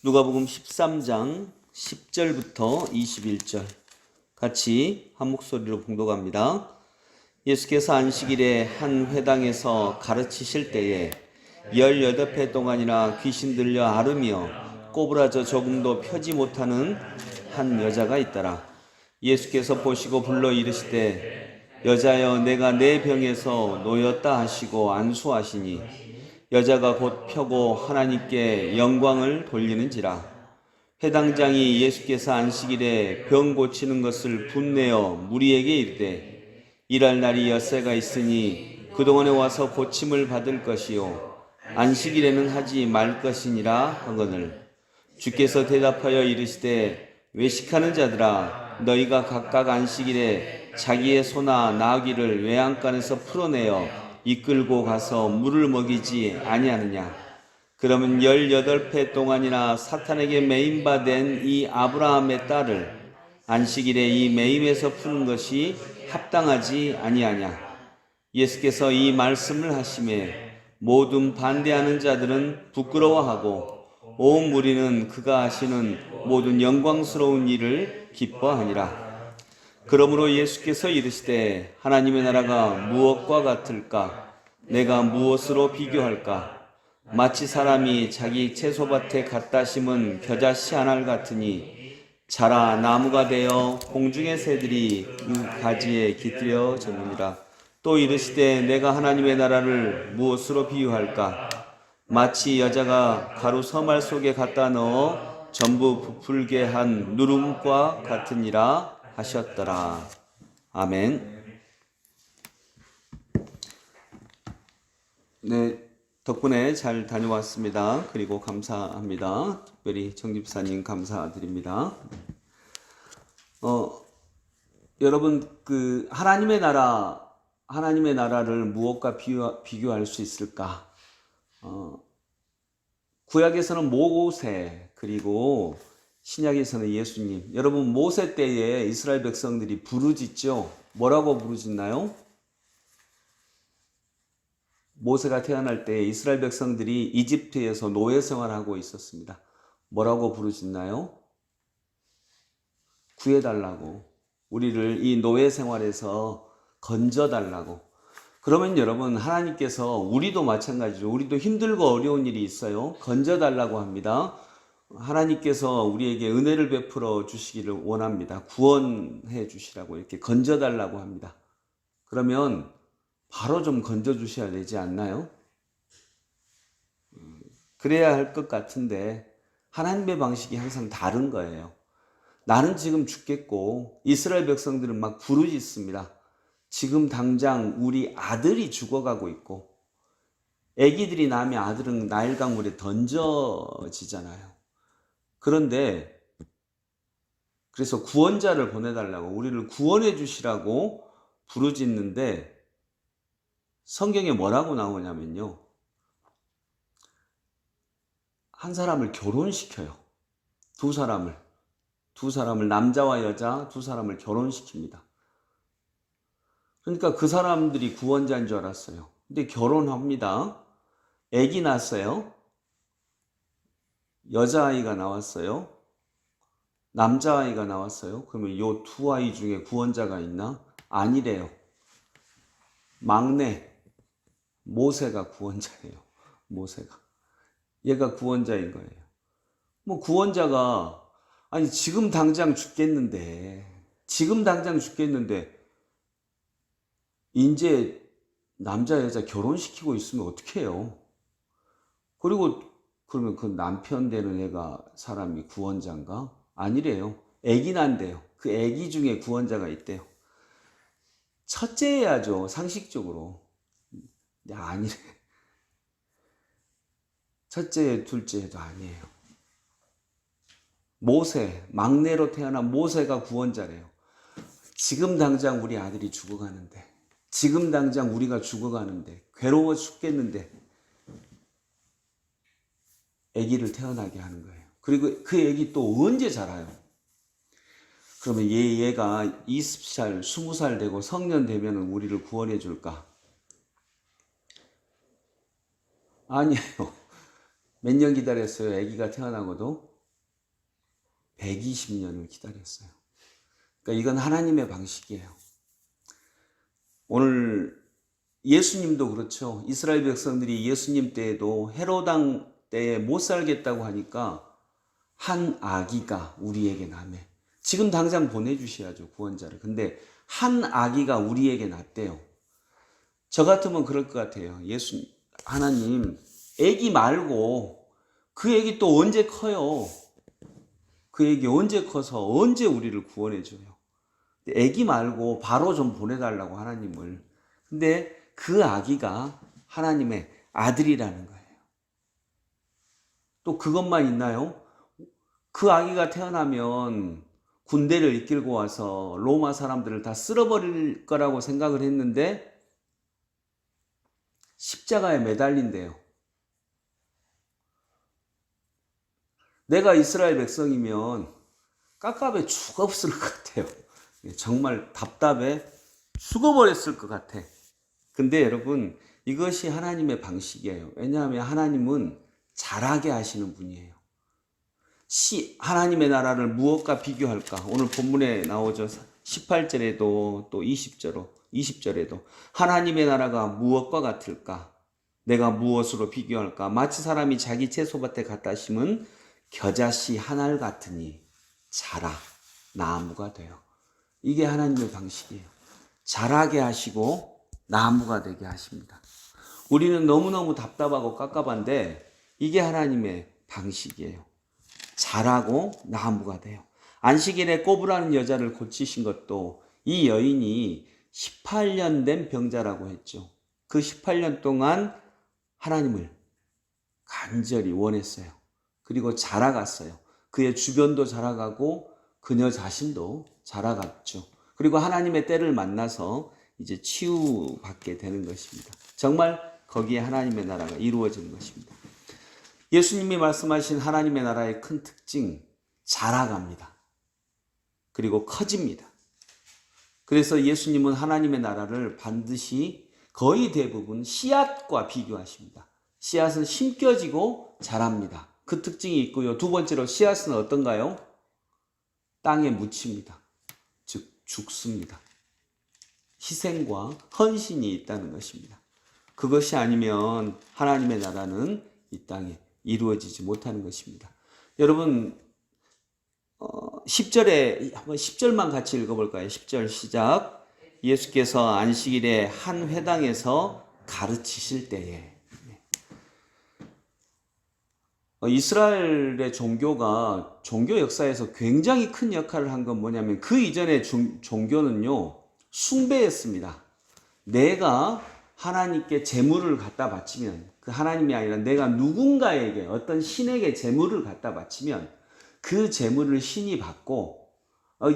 누가복음 13장 10절부터 21절 같이 한 목소리로 봉독합니다. 예수께서 안식일에 한 회당에서 가르치실 때에 18해 동안이나 귀신 들려 앓으며 꼬부라져 조금도 펴지 못하는 한 여자가 있더라. 예수께서 보시고 불러 이르시되 여자여 내가 내 병에서 놓였다 하시고 안수하시니 여자가 곧 펴고 하나님께 영광을 돌리는지라. 회당장이 예수께서 안식일에 병 고치는 것을 분내어 무리에게 이르되 일할 날이 엿새가 있으니 그동안에 와서 고침을 받을 것이요 안식일에는 하지 말 것이니라 하거늘. 주께서 대답하여 이르시되 외식하는 자들아 너희가 각각 안식일에 자기의 소나 나귀를 외양간에서 풀어내어 이끌고 가서 물을 먹이지 아니하느냐. 그러면 18해 동안이나 사탄에게 매임받은 이 아브라함의 딸을 안식일에 이 매임에서 푸는 것이 합당하지 아니하냐. 예수께서 이 말씀을 하심에 모든 반대하는 자들은 부끄러워하고 온 무리는 그가 하시는 모든 영광스러운 일을 기뻐하니라. 그러므로 예수께서 이르시되 하나님의 나라가 무엇과 같을까? 내가 무엇으로 비교할까? 마치 사람이 자기 채소밭에 갖다 심은 겨자씨 하나를 같으니 자라 나무가 되어 공중의 새들이 그 가지에 깃들여 졌느니라. 또 이르시되 내가 하나님의 나라를 무엇으로 비유할까? 마치 여자가 가루 서말 속에 갖다 넣어 전부 부풀게 한 누름과 같으니라 하셨더라. 아멘. 네, 덕분에 잘 다녀왔습니다. 그리고 감사합니다. 특별히 정집사님 감사드립니다. 여러분 하나님의 나라를 무엇과 비교할 수 있을까? 구약에서는 모세, 그리고 신약에서는 예수님. 여러분 모세 때에 이스라엘 백성들이 부르짖죠. 뭐라고 부르짖나요? 모세가 태어날 때 이스라엘 백성들이 이집트에서 노예 생활하고 있었습니다. 뭐라고 부르짖나요? 구해달라고. 우리를 이 노예 생활에서 건져달라고. 그러면 여러분 하나님께서 우리도 마찬가지죠. 우리도 힘들고 어려운 일이 있어요. 건져달라고 합니다. 하나님께서 우리에게 은혜를 베풀어 주시기를 원합니다. 구원해 주시라고 이렇게 건져달라고 합니다. 그러면 바로 좀 건져 주셔야 되지 않나요? 그래야 할 것 같은데 하나님의 방식이 항상 다른 거예요. 나는 지금 죽겠고 이스라엘 백성들은 막 부르짖습니다. 지금 당장 우리 아들이 죽어가고 있고 아기들이 나면 아들은 나일 강물에 던져지잖아요. 그런데 그래서 구원자를 보내달라고 우리를 구원해 주시라고 부르짖는데 성경에 뭐라고 나오냐면요. 한 사람을 결혼시켜요. 두 사람을 남자와 여자 두 사람을 결혼시킵니다. 그러니까 그 사람들이 구원자인 줄 알았어요. 근데 결혼합니다. 아기 낳았어요. 여자아이가 나왔어요. 남자아이가 나왔어요. 그러면 이 두 아이 중에 구원자가 있나? 아니래요. 막내 모세가 구원자예요. 모세가. 얘가 구원자인 거예요. 뭐 구원자가 아니 지금 당장 죽겠는데 이제 남자 여자 결혼시키고 있으면 어떡해요? 그리고 그러면 그 남편 되는 애가 사람이 구원자인가? 아니래요. 애기 난대요. 그 애기 중에 구원자가 있대요. 첫째야죠. 상식적으로. 아니래. 첫째, 둘째도 아니에요. 모세, 막내로 태어난 모세가 구원자래요. 지금 당장 우리 아들이 죽어가는데, 지금 당장 우리가 죽어가는데, 괴로워 죽겠는데, 아기를 태어나게 하는 거예요. 그리고 그 아기 또 언제 자라요? 그러면 얘가 20살, 20살 되고 성년 되면 우리를 구원해 줄까? 아니에요. 몇 년 기다렸어요. 아기가 태어나고도 120년을 기다렸어요. 그러니까 이건 하나님의 방식이에요. 오늘 예수님도 그렇죠. 이스라엘 백성들이 예수님 때에도 헤롯 왕 때에 못 살겠다고 하니까 한 아기가 우리에게 나매. 지금 당장 보내주셔야죠, 구원자를. 근데 한 아기가 우리에게 났대요. 저 같으면 그럴 것 같아요. 하나님, 아기 말고 그 아기 또 언제 커요? 그 아기 언제 커서 언제 우리를 구원해줘요? 아기 말고 바로 좀 보내달라고 하나님을. 근데 그 아기가 하나님의 아들이라는 거예요. 또 그것만 있나요? 그 아기가 태어나면 군대를 이끌고 와서 로마 사람들을 다 쓸어버릴 거라고 생각을 했는데 십자가에 매달린대요. 내가 이스라엘 백성이면 깝깝해 죽었을 것 같아요. 정말 답답해 죽어버렸을 것 같아. 근데 여러분, 이것이 하나님의 방식이에요. 왜냐하면 하나님은 잘하게 하시는 분이에요. 하나님의 나라를 무엇과 비교할까? 오늘 본문에 나오죠. 18절에도 또 20절에도 하나님의 나라가 무엇과 같을까? 내가 무엇으로 비교할까? 마치 사람이 자기 채소밭에 갖다 심은 겨자씨 한 알 같으니 자라 나무가 돼요. 이게 하나님의 방식이에요. 자라게 하시고 나무가 되게 하십니다. 우리는 너무너무 답답하고 깝깝한데 이게 하나님의 방식이에요. 자라고 나무가 돼요. 안식일에 꼬부라는 여자를 고치신 것도 이 여인이 18년 된 병자라고 했죠. 그 18년 동안 하나님을 간절히 원했어요. 그리고 자라갔어요. 그의 주변도 자라가고 그녀 자신도 자라갔죠. 그리고 하나님의 때를 만나서 이제 치유받게 되는 것입니다. 정말 거기에 하나님의 나라가 이루어지는 것입니다. 예수님이 말씀하신 하나님의 나라의 큰 특징, 자라갑니다. 그리고 커집니다. 그래서 예수님은 하나님의 나라를 반드시 거의 대부분 씨앗과 비교하십니다. 씨앗은 심겨지고 자랍니다. 그 특징이 있고요. 두 번째로 씨앗은 어떤가요? 땅에 묻힙니다. 즉 죽습니다. 희생과 헌신이 있다는 것입니다. 그것이 아니면 하나님의 나라는 이 땅에 이루어지지 못하는 것입니다. 여러분 10절에 한번 10절만 같이 읽어볼까요? 10절 시작. 예수께서 안식일에 한 회당에서 가르치실 때에 이스라엘의 종교가 종교 역사에서 굉장히 큰 역할을 한 건 뭐냐면 그 이전의 종교는요 숭배했습니다. 내가 하나님께 제물을 갖다 바치면 그 하나님이 아니라 내가 누군가에게 어떤 신에게 제물을 갖다 바치면 그 제물을 신이 받고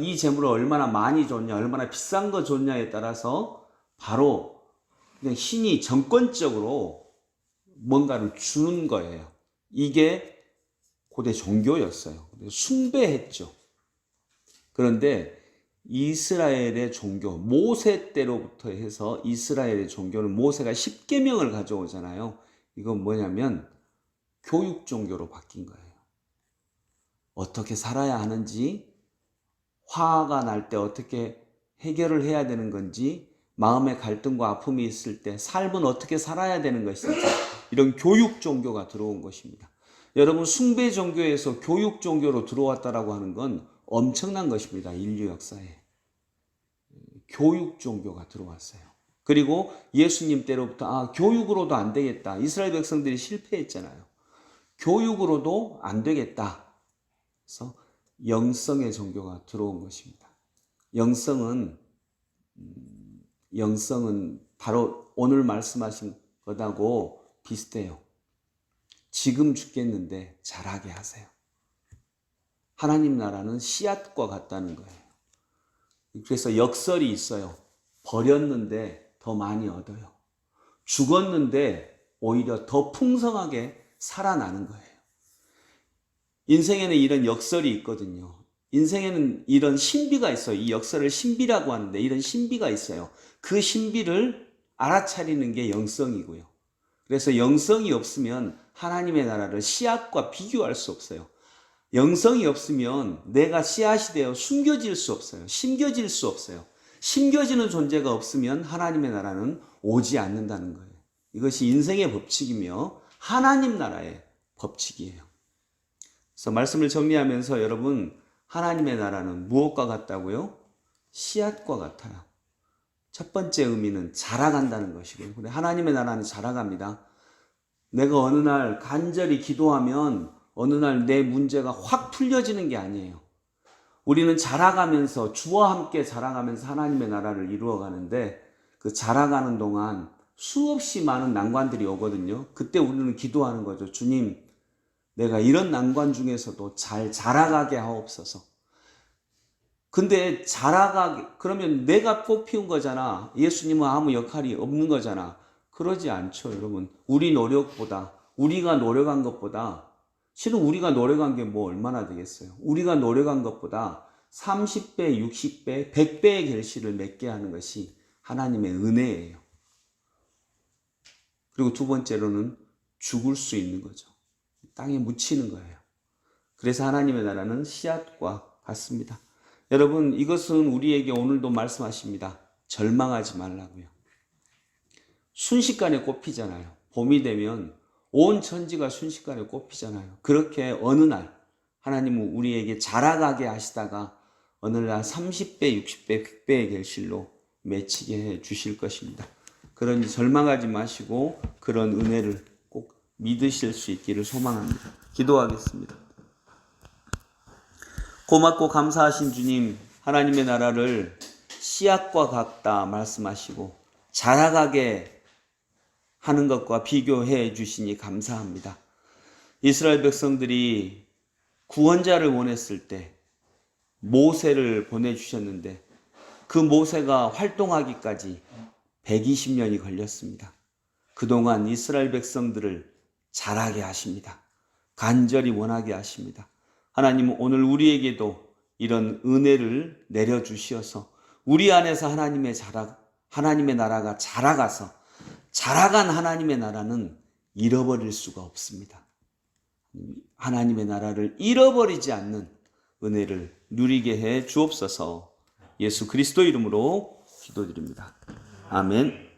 이 제물을 얼마나 많이 줬냐 얼마나 비싼 거 줬냐에 따라서 바로 그냥 신이 정권적으로 뭔가를 주는 거예요. 이게 고대 종교였어요. 숭배했죠. 그런데 이스라엘의 종교, 모세 때로부터 해서 이스라엘의 종교는 모세가 10계명을 가져오잖아요. 이건 뭐냐면 교육 종교로 바뀐 거예요. 어떻게 살아야 하는지, 화가 날 때 어떻게 해결을 해야 되는 건지, 마음의 갈등과 아픔이 있을 때 삶은 어떻게 살아야 되는 것인지 이런 교육 종교가 들어온 것입니다. 여러분 숭배 종교에서 교육 종교로 들어왔다라고 하는 건 엄청난 것입니다. 인류 역사에. 교육 종교가 들어왔어요. 그리고 예수님 때로부터 교육으로도 안 되겠다. 이스라엘 백성들이 실패했잖아요. 교육으로도 안 되겠다. 그래서 영성의 종교가 들어온 것입니다. 영성은 바로 오늘 말씀하신 것하고 비슷해요. 지금 죽겠는데 자라게 하세요. 하나님 나라는 씨앗과 같다는 거예요. 그래서 역설이 있어요. 버렸는데 더 많이 얻어요. 죽었는데 오히려 더 풍성하게 살아나는 거예요. 인생에는 이런 역설이 있거든요. 인생에는 이런 신비가 있어요. 이 역설을 신비라고 하는데 이런 신비가 있어요. 그 신비를 알아차리는 게 영성이고요. 그래서 영성이 없으면 하나님의 나라를 씨앗과 비교할 수 없어요. 영성이 없으면 내가 씨앗이 되어 숨겨질 수 없어요. 심겨질 수 없어요. 심겨지는 존재가 없으면 하나님의 나라는 오지 않는다는 거예요. 이것이 인생의 법칙이며 하나님 나라의 법칙이에요. 그래서 말씀을 정리하면서 여러분, 하나님의 나라는 무엇과 같다고요? 씨앗과 같아요. 첫 번째 의미는 자라간다는 것이고요. 근데 하나님의 나라는 자라갑니다. 내가 어느 날 간절히 기도하면 어느 날 내 문제가 확 풀려지는 게 아니에요. 우리는 자라가면서, 주와 함께 자라가면서 하나님의 나라를 이루어가는데, 그 자라가는 동안 수없이 많은 난관들이 오거든요. 그때 우리는 기도하는 거죠. 주님, 내가 이런 난관 중에서도 잘 자라가게 하옵소서. 근데 그러면 내가 뽑히운 거잖아. 예수님은 아무 역할이 없는 거잖아. 그러지 않죠, 여러분. 우리 노력보다, 우리가 노력한 것보다, 실은 우리가 노력한 게 뭐 얼마나 되겠어요? 우리가 노력한 것보다 30배, 60배, 100배의 결실을 맺게 하는 것이 하나님의 은혜예요. 그리고 두 번째로는 죽을 수 있는 거죠. 땅에 묻히는 거예요. 그래서 하나님의 나라는 씨앗과 같습니다. 여러분, 이것은 우리에게 오늘도 말씀하십니다. 절망하지 말라고요. 순식간에 꽃피잖아요. 봄이 되면 온 천지가 순식간에 꽃피잖아요. 그렇게 어느 날 하나님은 우리에게 자라가게 하시다가 어느 날 30배, 60배, 100배의 결실로 맺히게 해 주실 것입니다. 그러니 절망하지 마시고 그런 은혜를 꼭 믿으실 수 있기를 소망합니다. 기도하겠습니다. 고맙고 감사하신 주님, 하나님의 나라를 씨앗과 같다 말씀하시고 자라가게 하는 것과 비교해 주시니 감사합니다. 이스라엘 백성들이 구원자를 원했을 때 모세를 보내주셨는데 그 모세가 활동하기까지 120년이 걸렸습니다. 그동안 이스라엘 백성들을 자라게 하십니다. 간절히 원하게 하십니다. 하나님은 오늘 우리에게도 이런 은혜를 내려주시어서 우리 안에서 하나님의 나라가 자라가서 자라간 하나님의 나라는 잃어버릴 수가 없습니다. 하나님의 나라를 잃어버리지 않는 은혜를 누리게 해 주옵소서. 예수 그리스도 이름으로 기도드립니다. 아멘.